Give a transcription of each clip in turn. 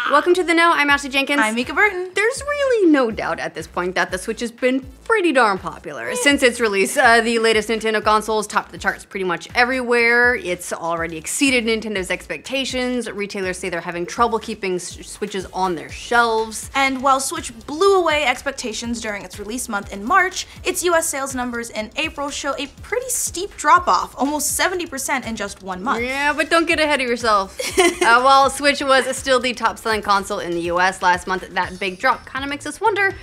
Welcome to The Know, I'm Ashley Jenkins. I'm Mica Burton. There's really no doubt at this point that the Switch has been pretty darn popular. Since its release, the latest Nintendo consoles topped the charts pretty much everywhere. It's already exceeded Nintendo's expectations. Retailers say they're having trouble keeping Switches on their shelves. And while Switch blew away expectations during its release month in March, its US sales numbers in April show a pretty steep drop-off, almost 70% in just 1 month. Yeah, but don't get ahead of yourself. While Switch was still the top-selling console in the US last month, that big drop kind of makes us wonder,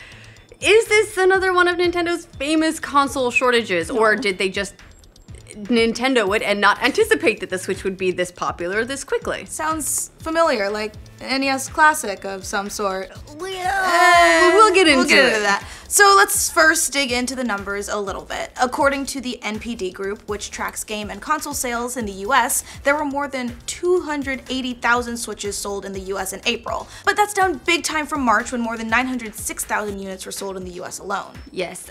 is this another one of Nintendo's famous console shortages? No. Or did they just Nintendo it and not anticipate that the Switch would be this popular this quickly? Sounds familiar, like an NES Classic of some sort. We'll get into that. So let's first dig into the numbers a little bit. According to the NPD Group, which tracks game and console sales in the US, there were more than 280,000 Switches sold in the US in April. But that's down big time from March, when more than 906,000 units were sold in the US alone. Yes.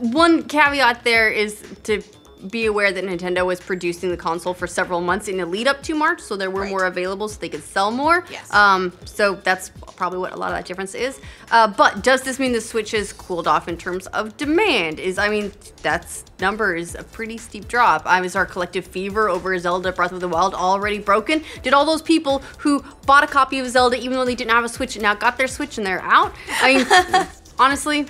One caveat there is to be aware that Nintendo was producing the console for several months in the lead up to March, so there were more available so they could sell more. Yes. So that's probably what a lot of that difference is. But does this mean the Switch has cooled off in terms of demand? That number is a pretty steep drop. Is our collective fever over Zelda Breath of the Wild already broken? Did all those people who bought a copy of Zelda even though they didn't have a Switch now got their Switch and they're out? Honestly,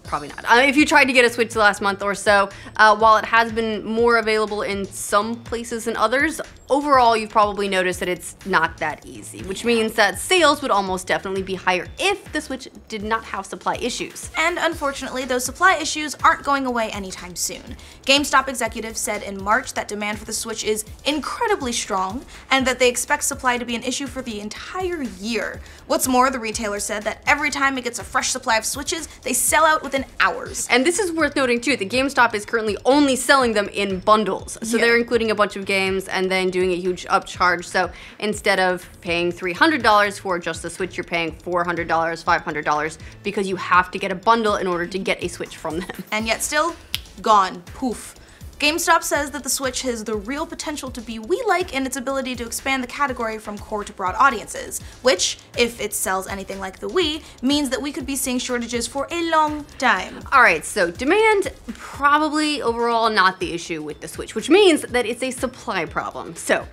probably not. If you tried to get a Switch the last month or so, while it has been more available in some places than others, overall you've probably noticed that it's not that easy, which means that sales would almost definitely be higher if the Switch did not have supply issues. And unfortunately, those supply issues aren't going away anytime soon. GameStop executives said in March that demand for the Switch is incredibly strong, and that they expect supply to be an issue for the entire year. What's more, the retailer said that every time it gets a fresh supply of Switches, they sell out within hours. And this is worth noting too, that GameStop is currently only selling them in bundles. So they're including a bunch of games and then doing a huge upcharge. So instead of paying $300 for just the Switch, you're paying $400, $500 because you have to get a bundle in order to get a Switch from them. And yet still, gone, poof. GameStop says that the Switch has the real potential to be Wii-like in its ability to expand the category from core to broad audiences, which, if it sells anything like the Wii, means that we could be seeing shortages for a long time. Alright, so demand, probably overall not the issue with the Switch, which means that it's a supply problem. So,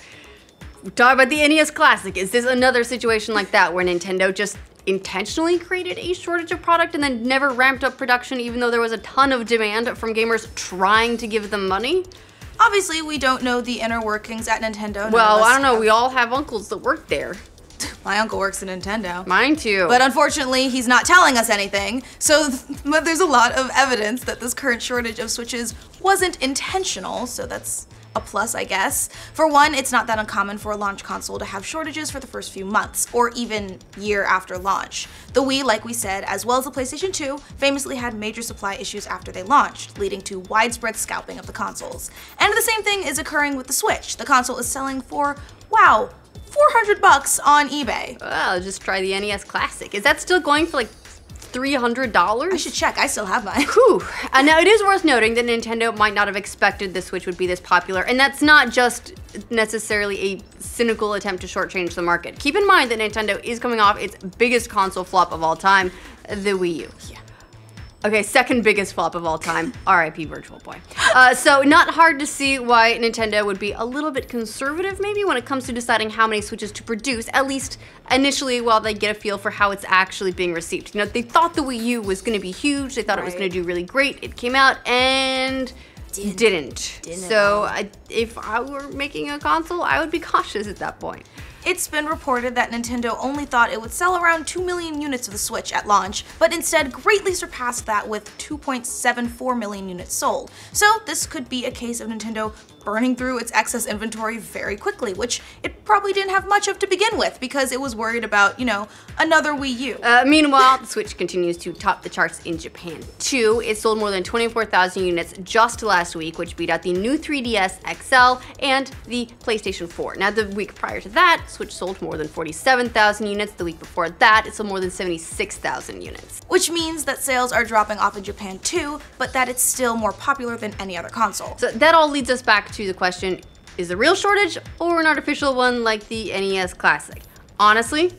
we talk about the NES Classic. Is this another situation like that where Nintendo just intentionally created a shortage of product and then never ramped up production even though there was a ton of demand from gamers trying to give them money? Obviously, we don't know the inner workings at Nintendo. Well, I don't know, we all have uncles that work there. My uncle works at Nintendo. Mine too. But unfortunately, he's not telling us anything, so there's a lot of evidence that this current shortage of Switches wasn't intentional, so that's a plus, I guess. For one, it's not that uncommon for a launch console to have shortages for the first few months, or even year after launch. The Wii, like we said, as well as the PlayStation 2, famously had major supply issues after they launched, leading to widespread scalping of the consoles. And the same thing is occurring with the Switch. The console is selling for, wow, $400 on eBay. Well, just try the NES Classic. Is that still going for like $300? I should check, I still have mine. Whew. Now it is worth noting that Nintendo might not have expected the Switch would be this popular, and that's not just necessarily a cynical attempt to shortchange the market. Keep in mind that Nintendo is coming off its biggest console flop of all time, the Wii U. Yeah. Okay, second biggest flop of all time, RIP Virtual Boy. So not hard to see why Nintendo would be a little bit conservative maybe when it comes to deciding how many Switches to produce, at least initially while they get a feel for how it's actually being received. You know, they thought the Wii U was gonna be huge, they thought it was gonna do really great, it came out and didn't. So if I were making a console, I would be cautious at that point. It's been reported that Nintendo only thought it would sell around 2 million units of the Switch at launch, but instead greatly surpassed that with 2.74 million units sold. So this could be a case of Nintendo burning through its excess inventory very quickly, which it probably didn't have much of to begin with because it was worried about, you know, another Wii U. Meanwhile, the Switch continues to top the charts in Japan too. It sold more than 24,000 units just last week, which beat out the new 3DS XL and the PlayStation 4. Now, the week prior to that, Switch sold more than 47,000 units. The week before that, it sold more than 76,000 units. Which means that sales are dropping off in Japan too, but that it's still more popular than any other console. So that all leads us back to the question, is a real shortage or an artificial one like the NES Classic? Honestly,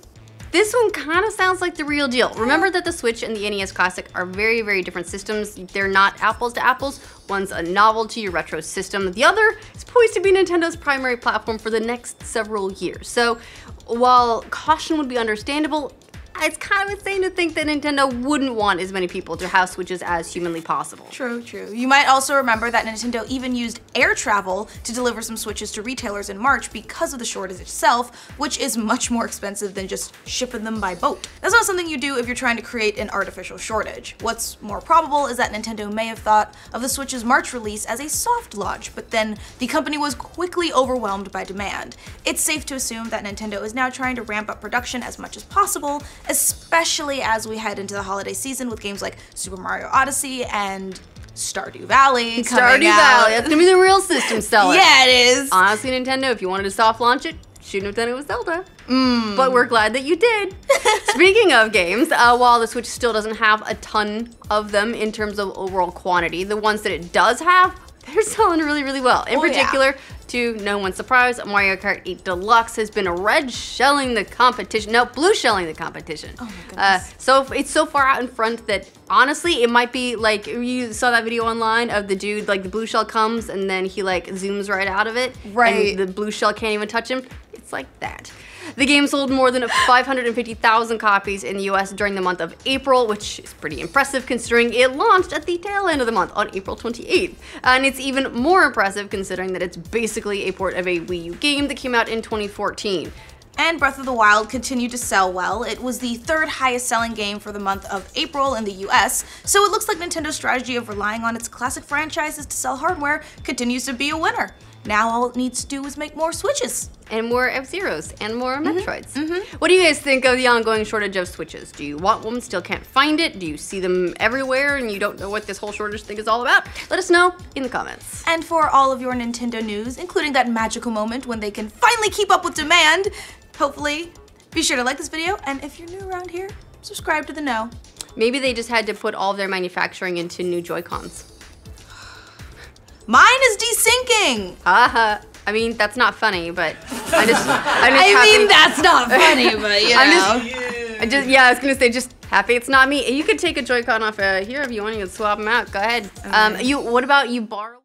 This one kind of sounds like the real deal. Remember that the Switch and the NES Classic are very, very different systems. They're not apples to apples. One's a novelty, retro system. The other is poised to be Nintendo's primary platform for the next several years. So while caution would be understandable, it's kind of insane to think that Nintendo wouldn't want as many people to have Switches as humanly possible. True, true. You might also remember that Nintendo even used air travel to deliver some Switches to retailers in March because of the shortage itself, which is much more expensive than just shipping them by boat. That's not something you do if you're trying to create an artificial shortage. What's more probable is that Nintendo may have thought of the Switch's March release as a soft launch, but then the company was quickly overwhelmed by demand. It's safe to assume that Nintendo is now trying to ramp up production as much as possible, especially as we head into the holiday season with games like Super Mario Odyssey and Stardew Valley coming out. That's gonna be the real system seller. Yeah, it is. Honestly, Nintendo, if you wanted to soft launch it, shouldn't have done it with Zelda. But we're glad that you did. Speaking of games, while the Switch still doesn't have a ton of them in terms of overall quantity, the ones that it does have, they're selling really, really well. In particular, to no one's surprise, Mario Kart 8 Deluxe has been red shelling the competition. No, blue shelling the competition. Oh my goodness. So it's so far out in front that honestly, it might be like, you saw that video online of the dude, like the blue shell comes and then he like zooms right out of it. Right. And the blue shell can't even touch him. It's like that. The game sold more than 550,000 copies in the US during the month of April, which is pretty impressive considering it launched at the tail end of the month on April 28th. And it's even more impressive considering that it's basically a port of a Wii U game that came out in 2014. And Breath of the Wild continued to sell well. It was the third highest selling game for the month of April in the US, so it looks like Nintendo's strategy of relying on its classic franchises to sell hardware continues to be a winner. Now all it needs to do is make more Switches. And more F-Zeros, and more Metroids. What do you guys think of the ongoing shortage of Switches? Do you want one, still can't find it? Do you see them everywhere and you don't know what this whole shortage thing is all about? Let us know in the comments. And for all of your Nintendo news, including that magical moment when they can finally keep up with demand, hopefully, be sure to like this video, and if you're new around here, subscribe to the know. Maybe they just had to put all of their manufacturing into new Joy-Cons. Mine is desyncing! I mean, that's not funny, but I'm just that's not funny, but you know. Yeah, I was gonna say, just happy it's not me. You could take a Joy-Con off here if you want. You can swap them out. Go ahead. Okay. What about you borrow?